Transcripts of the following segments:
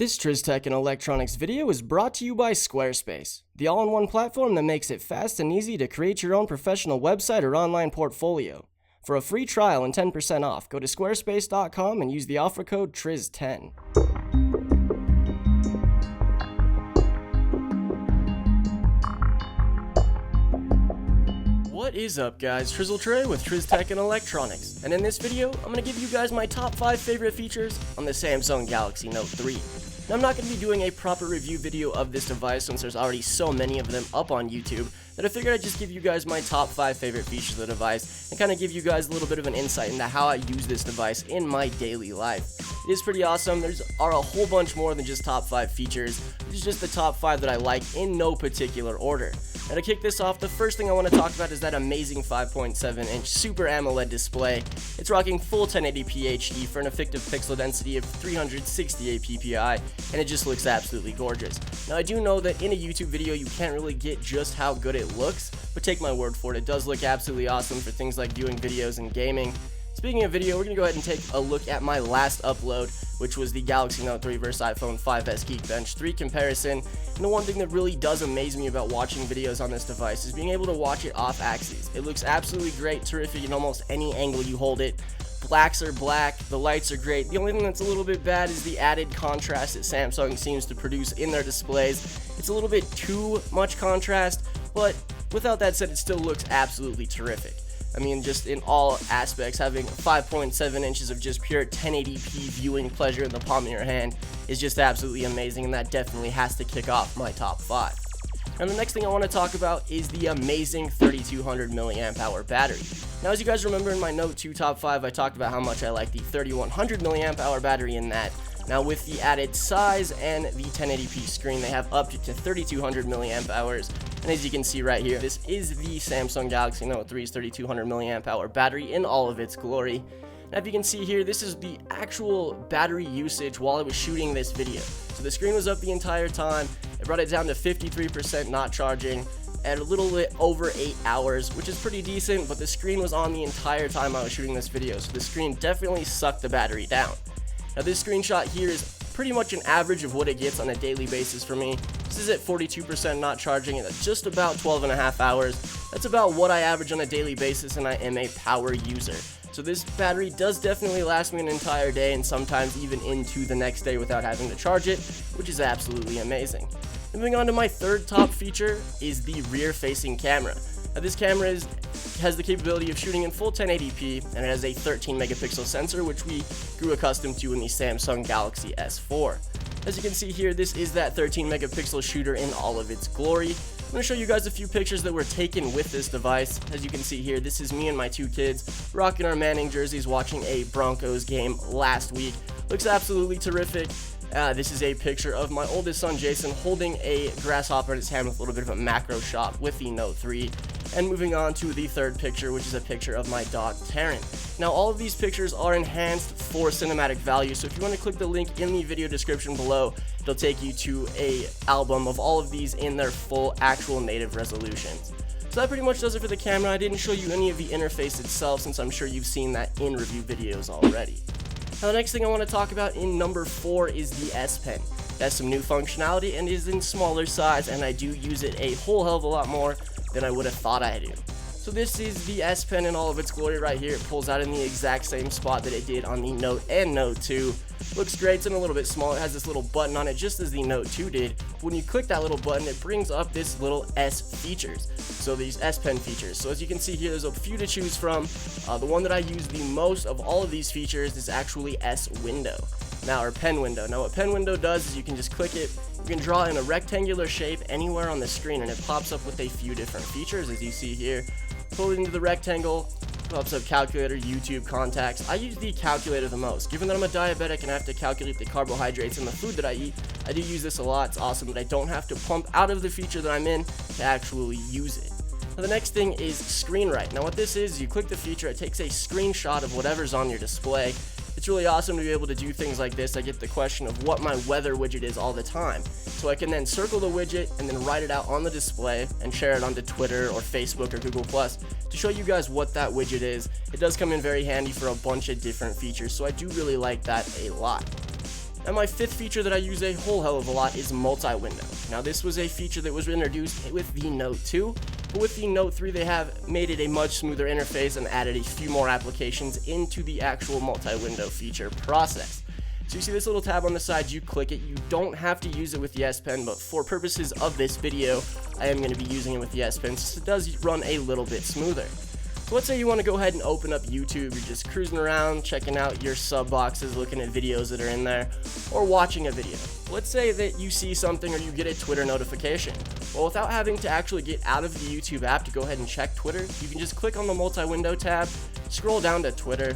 This TrizzTech&Electronix video is brought to you by Squarespace, the all-in-one platform that makes it fast and easy to create your own professional website or online portfolio. For a free trial and 10% off, go to squarespace.com and use the offer code TRIZZ10. What is up, guys? Trizzle Trey with TrizzTech&Electronix, and in this video, I'm going to give you guys my top 5 favorite features on the Samsung Galaxy Note 3. Now, I'm not going to be doing a proper review video of this device since there's already so many of them up on YouTube that I figured I'd just give you guys my top 5 favorite features of the device and kind of give you guys a little bit of an insight into how I use this device in my daily life. It is pretty awesome. There are a whole bunch more than just top 5 features. This is just the top 5 that I like in no particular order. Now, to kick this off, the first thing I want to talk about is that amazing 5.7-inch Super AMOLED display. It's rocking full 1080p HD for an effective pixel density of 368 ppi, and it just looks absolutely gorgeous. Now, I do know that in a YouTube video you can't really get just how good it looks, but take my word for it, it does look absolutely awesome for things like viewing videos and gaming. Speaking of video, we're going to go ahead and take a look at my last upload, which was the Galaxy Note 3 versus iPhone 5s Geekbench 3 comparison. And the one thing that really does amaze me about watching videos on this device is being able to watch it off axis. It looks absolutely great, terrific in almost any angle you hold it. Blacks are black, the lights are great. The only thing that's a little bit bad is the added contrast that Samsung seems to produce in their displays. It's a little bit too much contrast, but without that said, it still looks absolutely terrific. I mean, just in all aspects, having 5.7 inches of just pure 1080p viewing pleasure in the palm of your hand is just absolutely amazing, and that definitely has to kick off my top 5. Now, the next thing I want to talk about is the amazing 3200 mAh battery. Now, as you guys remember in my Note 2 top 5, I talked about how much I like the 3100 mAh battery in that. Now, with the added size and the 1080p screen, they have upped it to 3200 mAh. And as you can see right here, this is the Samsung Galaxy Note 3's 3200 mAh battery in all of its glory. Now, if you can see here, this is the actual battery usage while I was shooting this video. So the screen was up the entire time. It brought it down to 53% not charging at a little bit over 8 hours, which is pretty decent, but the screen was on the entire time I was shooting this video, so the screen definitely sucked the battery down. Now, this screenshot here is pretty much an average of what it gets on a daily basis for me. This is at 42% not charging at just about 12.5 hours. That's about what I average on a daily basis, and I am a power user. So this battery does definitely last me an entire day and sometimes even into the next day without having to charge it, which is absolutely amazing. Moving on to my third top feature is the rear-facing camera. Now, this camera has the capability of shooting in full 1080p, and it has a 13 megapixel sensor, which we grew accustomed to in the Samsung Galaxy S4. As you can see here, this is that 13 megapixel shooter in all of its glory. I'm going to show you guys a few pictures that were taken with this device. As you can see here, this is me and my 2 kids rocking our Manning jerseys watching a Broncos game last week. Looks absolutely terrific. This is a picture of my oldest son Jason holding a grasshopper in his hand with a little bit of a macro shot with the Note 3. And moving on to the third picture, which is a picture of my dog Taryn. Now, all of these pictures are enhanced for cinematic value, so if you want to click the link in the video description below, it'll take you to an album of all of these in their full actual native resolutions. So that pretty much does it for the camera. I didn't show you any of the interface itself since I'm sure you've seen that in review videos already. Now, the next thing I want to talk about in number 4 is the S Pen. It has some new functionality and is in smaller size, and I do use it a whole hell of a lot more than I would have thought I do. So this is the S Pen in all of its glory right here. It pulls out in the exact same spot that it did on the Note and Note 2. Looks great. It's in a little bit smaller. It has this little button on it just as the Note 2 did. When you click that little button, it brings up this little S features. So these S Pen features. So as you can see here, there's a few to choose from. The one that I use the most of all of these features is actually S Window. Now, or Pen Window. Now, what Pen Window does is you can just click it. You can draw in a rectangular shape anywhere on the screen, and it pops up with a few different features, as you see here. Pull it into the rectangle, pops up calculator, YouTube, contacts. I use the calculator the most. Given that I'm a diabetic and I have to calculate the carbohydrates in the food that I eat, I do use this a lot. It's awesome that I don't have to pump out of the feature that I'm in to actually use it. Now, the next thing is Screen Write. Now, what this is, you click the feature, it takes a screenshot of whatever's on your display. It's really awesome to be able to do things like this. I get the question of what my weather widget is all the time. So I can then circle the widget and then write it out on the display and share it onto Twitter or Facebook or Google Plus to show you guys what that widget is. It does come in very handy for a bunch of different features, so I do really like that a lot. Now my fifth feature that I use a whole hell of a lot is multi-window. Now this was a feature that was introduced with the Note 2, but with the Note 3 they have made it a much smoother interface and added a few more applications into the actual multi-window feature process. So you see this little tab on the side, you click it, you don't have to use it with the S Pen, but for purposes of this video, I am going to be using it with the S Pen since it does run a little bit smoother. So let's say you want to go ahead and open up YouTube, you're just cruising around, checking out your sub boxes, looking at videos that are in there, or watching a video. Let's say that you see something or you get a Twitter notification. Well, without having to actually get out of the YouTube app to go ahead and check Twitter, you can just click on the multi-window tab, scroll down to Twitter,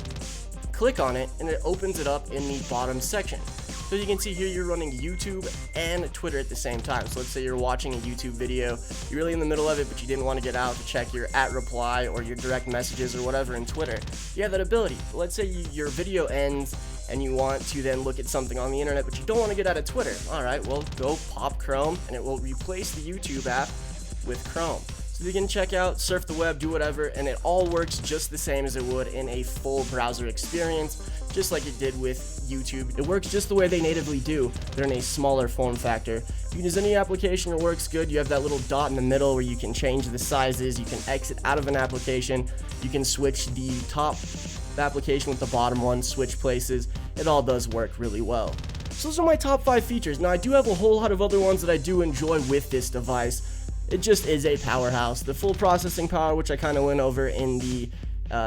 click on it, and it opens it up in the bottom section. So you can see here you're running YouTube and Twitter at the same time. So let's say you're watching a YouTube video, you're really in the middle of it, but you didn't want to get out to check your @reply or your direct messages or whatever in Twitter. You have that ability. Let's say your video ends and you want to then look at something on the internet, but you don't want to get out of Twitter. Alright, well, go pop Chrome and it will replace the YouTube app with Chrome. So you can check out, surf the web, do whatever, and it all works just the same as it would in a full browser experience, just like it did with YouTube. It works just the way they natively do. They're in a smaller form factor. You can use any application, it works good. You have that little dot in the middle where you can change the sizes, you can exit out of an application, you can switch the top application with the bottom one, switch places. It all does work really well. So those are my top 5 features. Now I do have a whole lot of other ones that I do enjoy with this device. It just is a powerhouse. The full processing power, which I kind of went over in the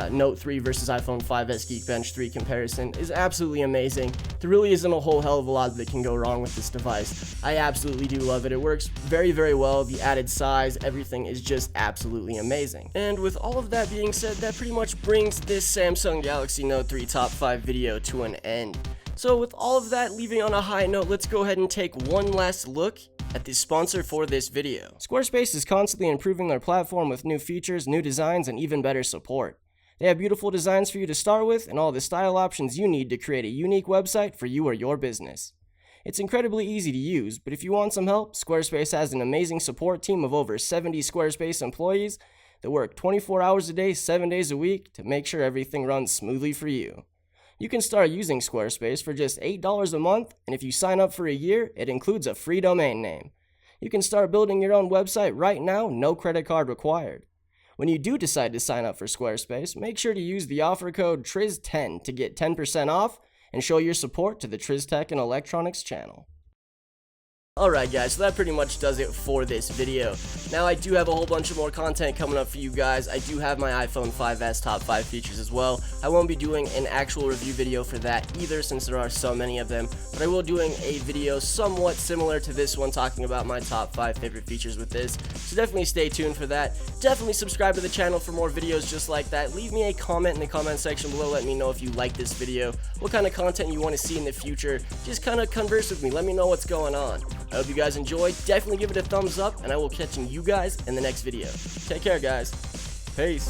Note 3 versus iPhone 5s Geekbench 3 comparison, is absolutely amazing. There really isn't a whole hell of a lot that can go wrong with this device. I absolutely do love it. It works very, very well. The added size, everything is just absolutely amazing. And with all of that being said, that pretty much brings this Samsung Galaxy Note 3 top 5 video to an end. So with all of that leaving on a high note, let's go ahead and take one last look at the sponsor for this video. Squarespace is constantly improving their platform with new features, new designs, and even better support. They have beautiful designs for you to start with and all the style options you need to create a unique website for you or your business. It's incredibly easy to use, but if you want some help, Squarespace has an amazing support team of over 70 Squarespace employees that work 24 hours a day, 7 days a week to make sure everything runs smoothly for you. You can start using Squarespace for just $8 a month, and if you sign up for a year, it includes a free domain name. You can start building your own website right now, no credit card required. When you do decide to sign up for Squarespace, make sure to use the offer code TRIZZ10 to get 10% off and show your support to the TrizzTech&Electronix channel. Alright guys, so that pretty much does it for this video. Now I do have a whole bunch of more content coming up for you guys. I do have my iPhone 5s top 5 features as well. I won't be doing an actual review video for that either since there are so many of them, but I will be doing a video somewhat similar to this one talking about my top 5 favorite features with this. So definitely stay tuned for that. Definitely subscribe to the channel for more videos just like that. Leave me a comment in the comment section below. Let me know if you like this video, what kind of content you want to see in the future. Just kind of converse with me. Let me know what's going on. I hope you guys enjoyed. Definitely give it a thumbs up, and I will catch you guys in the next video. Take care, guys. Peace.